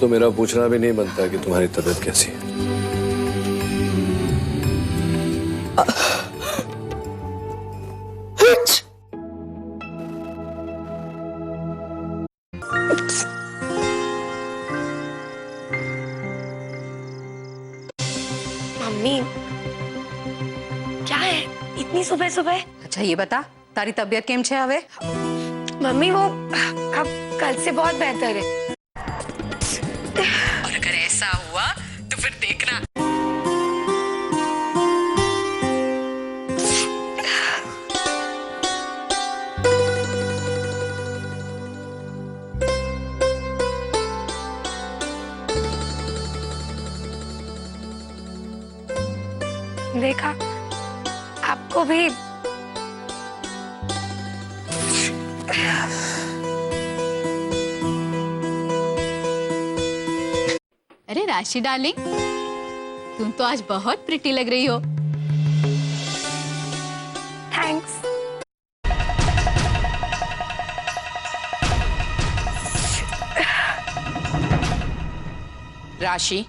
तो मेरा पूछना भी नहीं बनता कि तुम्हारी तबीयत कैसी है। मम्मी क्या है इतनी सुबह सुबह? अच्छा ये बता, तारी तबियत केम छे हवे? मम्मी वो अब कल से बहुत बेहतर है। और अगर ऐसा हुआ तो फिर देखना। देखा आपको भी। अरे राशि डार्लिंग, तुम तो आज बहुत प्रिटी लग रही हो। थैंक्स। राशि,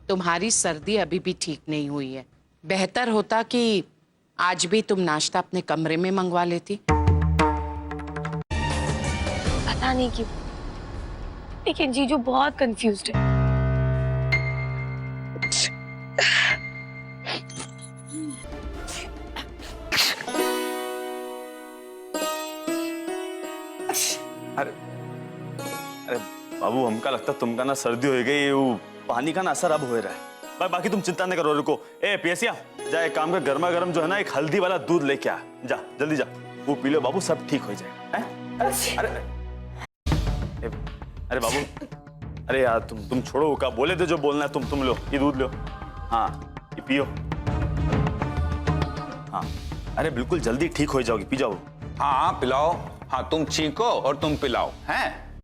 तुम्हारी सर्दी अभी भी ठीक नहीं हुई है। बेहतर होता कि आज भी तुम नाश्ता अपने कमरे में मंगवा लेती। पता नहीं क्यों, लेकिन जीजू बहुत कंफ्यूज्ड है। अरे अरे बाबू, हमका लगता तुमका ना सर्दी हो गई, वो पानी का ना असर अब हो रहा है। बाकी तुम चिंता नहीं करो। रुको, ए पियसिया, जा एक काम कर, गर्मा गर्म जो है ना एक हल्दी वाला दूध लेके आ। जा जल्दी जा, वो पी लो बाबू, सब ठीक हो जाएगा। अरे अरे बाबू, अरे यार तुम छोड़ो, का बोले थे जो बोलना है तुम लो, ये दूध लो। हाँ ये पियो। हाँ अरे बिल्कुल जल्दी ठीक हो जाओगी, पी जाओ। हाँ पिलाओ। हाँ तुम छींको और तुम पिलाओ हैं।